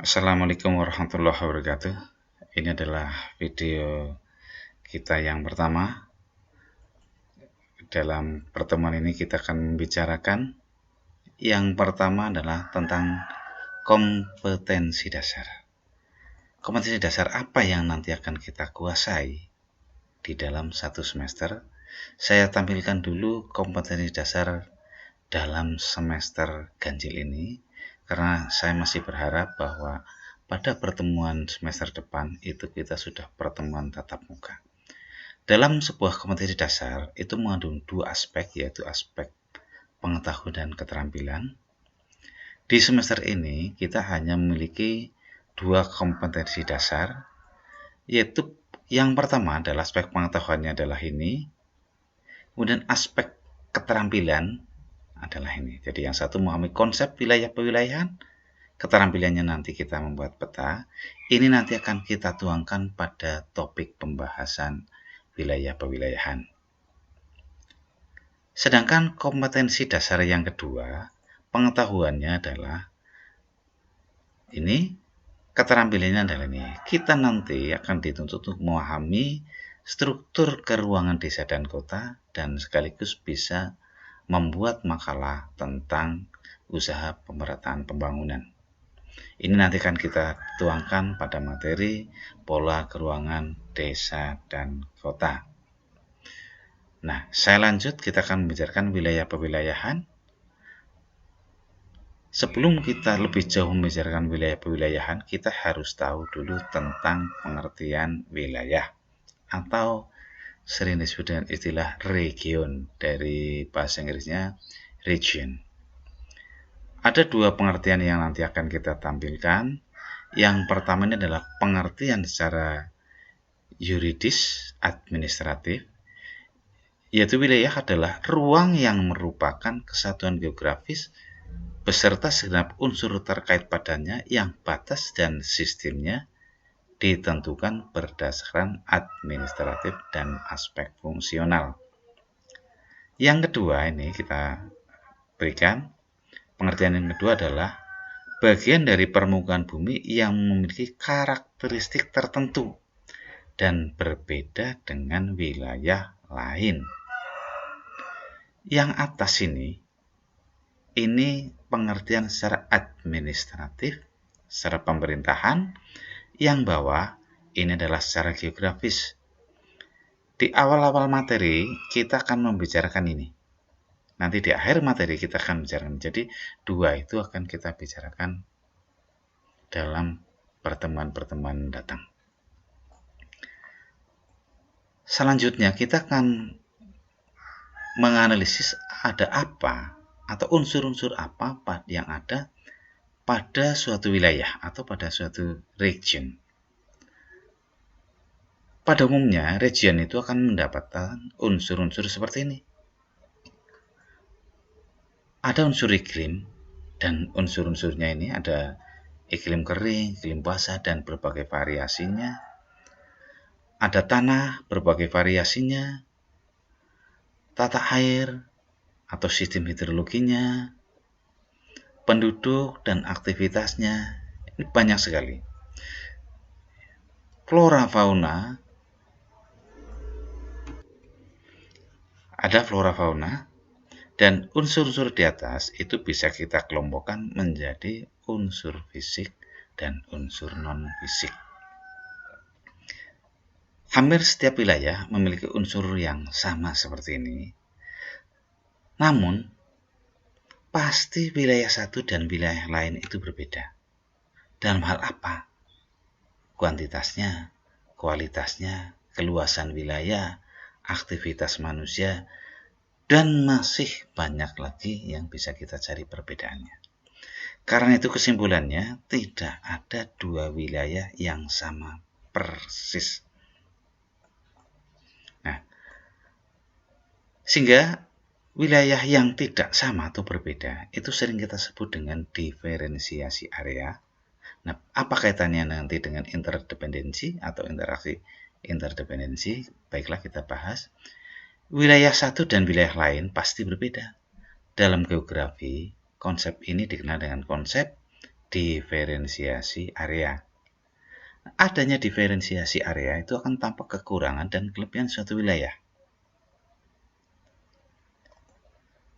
Assalamualaikum warahmatullahi wabarakatuh. Ini adalah video kita yang pertama. Dalam pertemuan ini kita akan membicarakan yang pertama adalah tentang kompetensi dasar. Kompetensi dasar apa yang nanti akan kita kuasai di dalam satu semester? Saya tampilkan dulu kompetensi dasar dalam semester ganjil ini, karena saya masih berharap bahwa pada pertemuan semester depan itu kita sudah pertemuan tatap muka. Dalam sebuah kompetensi dasar itu mengandung dua aspek, yaitu aspek pengetahuan dan keterampilan. Di semester ini kita hanya memiliki dua kompetensi dasar, yaitu yang pertama adalah aspek pengetahuannya adalah ini, kemudian aspek keterampilan adalah ini. Jadi yang satu memahami konsep wilayah pewilayahan, keterampilannya nanti kita membuat peta. Ini nanti akan kita tuangkan pada topik pembahasan wilayah pewilayahan. Sedangkan kompetensi dasar yang kedua, pengetahuannya adalah ini, keterampilannya adalah ini. Kita nanti akan dituntut untuk memahami struktur keruangan desa dan kota dan sekaligus bisa membuat makalah tentang usaha pemerataan pembangunan. Ini nanti akan kita tuangkan pada materi pola keruangan desa dan kota. Nah, saya lanjut, kita akan membicarakan wilayah pewilayahan. Sebelum kita lebih jauh membicarakan wilayah pewilayahan, kita harus tahu dulu tentang pengertian wilayah atau sering disebut dengan istilah region, dari bahasa Inggrisnya region. Ada dua pengertian yang nanti akan kita tampilkan. Yang pertama ini adalah pengertian secara yuridis administratif, yaitu wilayah adalah ruang yang merupakan kesatuan geografis beserta segenap unsur terkait padanya yang batas dan sistemnya ditentukan berdasarkan administratif dan aspek fungsional. Yang kedua ini kita berikan, pengertian yang kedua adalah bagian dari permukaan bumi yang memiliki karakteristik tertentu dan berbeda dengan wilayah lain. Yang atas ini pengertian secara administratif, secara pemerintahan. Yang bawah ini adalah secara geografis. Di awal-awal materi kita akan membicarakan ini. Nanti di akhir materi kita akan bicarakan. Jadi dua itu akan kita bicarakan dalam pertemuan-pertemuan datang. Selanjutnya kita akan menganalisis ada apa atau unsur-unsur apa yang ada pada suatu wilayah atau pada suatu region. Pada umumnya, region itu akan mendapatkan unsur-unsur seperti ini. Ada unsur iklim, dan unsur-unsurnya ini ada iklim kering, iklim basah, dan berbagai variasinya. Ada tanah, berbagai variasinya, tata air atau sistem hidrologinya, penduduk dan aktivitasnya. Ini banyak sekali. Flora fauna, ada flora fauna, dan unsur-unsur di atas itu bisa kita kelompokkan menjadi unsur fisik dan unsur non-fisik. Hampir setiap wilayah memiliki unsur yang sama seperti ini. Namun, pasti wilayah satu dan wilayah lain itu berbeda. Dalam hal apa? Kuantitasnya, kualitasnya, keluasan wilayah, aktivitas manusia, dan masih banyak lagi yang bisa kita cari perbedaannya. Karena itu kesimpulannya, tidak ada dua wilayah yang sama persis. Nah, sehingga wilayah yang tidak sama atau berbeda itu sering kita sebut dengan diferensiasi area. Nah, apa kaitannya nanti dengan interdependensi atau interaksi interdependensi? Baiklah, kita bahas. Wilayah satu dan wilayah lain pasti berbeda. Dalam geografi, konsep ini dikenal dengan konsep diferensiasi area. Adanya diferensiasi area itu akan tampak kekurangan dan kelebihan suatu wilayah.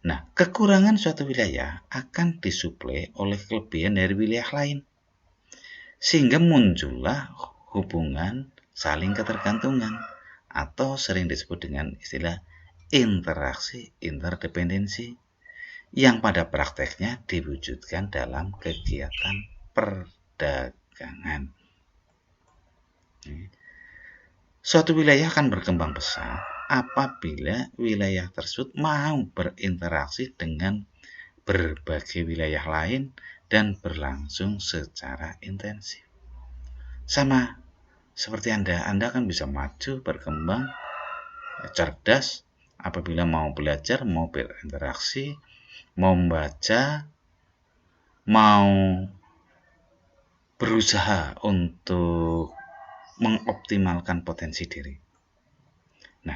Nah, kekurangan suatu wilayah akan disuplai oleh kelebihan dari wilayah lain. Sehingga muncullah hubungan saling ketergantungan atau sering disebut dengan istilah interaksi interdependensi yang pada prakteknya diwujudkan dalam kegiatan perdagangan. Suatu wilayah akan berkembang pesat apabila wilayah tersebut mau berinteraksi dengan berbagai wilayah lain dan berlangsung secara intensif. Sama seperti Anda kan bisa maju, berkembang, cerdas apabila mau belajar, mau berinteraksi, mau membaca, mau berusaha untuk mengoptimalkan potensi diri. Nah,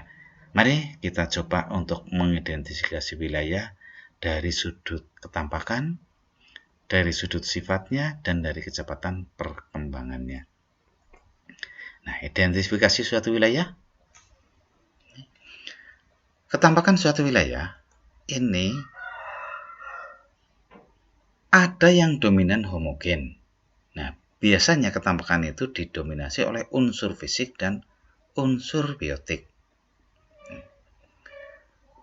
mari kita coba untuk mengidentifikasi wilayah dari sudut ketampakan, dari sudut sifatnya, dan dari kecepatan perkembangannya. Nah, identifikasi suatu wilayah. Ketampakan suatu wilayah ini ada yang dominan homogen. Nah, biasanya ketampakan itu didominasi oleh unsur fisik dan unsur biotik.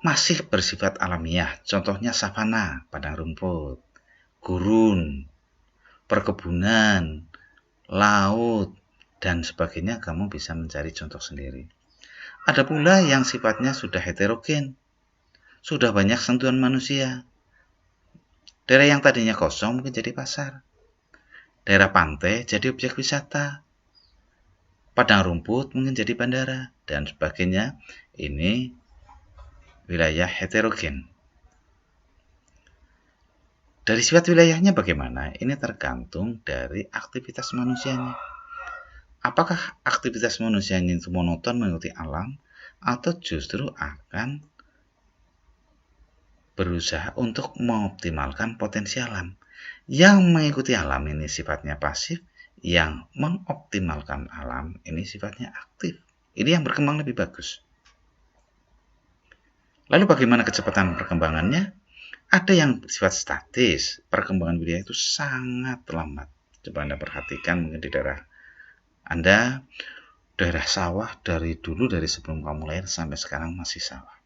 Masih bersifat alamiah, contohnya savana, padang rumput, gurun, perkebunan, laut, dan sebagainya. Kamu bisa mencari contoh sendiri. Ada pula yang sifatnya sudah heterogen, sudah banyak sentuhan manusia. Daerah yang tadinya kosong mungkin jadi pasar. Daerah pantai jadi objek wisata. Padang rumput mungkin jadi bandara, dan sebagainya. Ini wilayah heterogen. Dari sifat wilayahnya bagaimana? Ini tergantung dari aktivitas manusianya. Apakah aktivitas manusianya itu monoton mengikuti alam, atau justru akan berusaha untuk mengoptimalkan potensi alam? Yang mengikuti alam ini sifatnya pasif, yang mengoptimalkan alam ini sifatnya aktif. Ini yang berkembang lebih bagus. Lalu bagaimana kecepatan perkembangannya? Ada yang bersifat statis, perkembangan wilayah itu sangat lambat. Coba Anda perhatikan mungkin di daerah Anda, daerah sawah dari dulu, dari sebelum kamu lahir sampai sekarang masih sawah.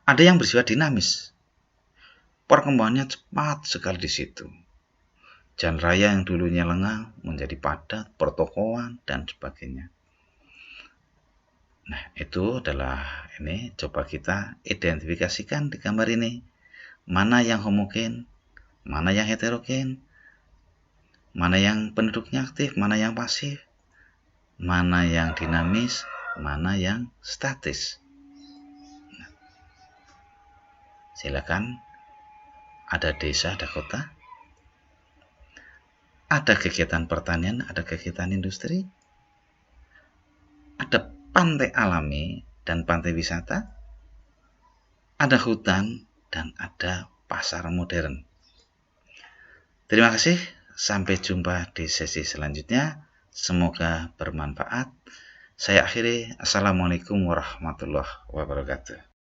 Ada yang bersifat dinamis, perkembangannya cepat sekali di situ. Jalan raya yang dulunya lengang menjadi padat, pertokoan, dan sebagainya. Nah, itu adalah ini. Coba kita identifikasikan di gambar ini. Mana yang homogen, mana yang heterogen, mana yang penduduknya aktif, mana yang pasif, mana yang dinamis, mana yang statis. Nah, silakan. Ada desa, ada kota, ada kegiatan pertanian, ada kegiatan industri, ada pantai alami dan pantai wisata, ada hutan, dan ada pasar modern. Terima kasih, sampai jumpa di sesi selanjutnya. Semoga bermanfaat. Saya akhiri, Assalamualaikum warahmatullahi wabarakatuh.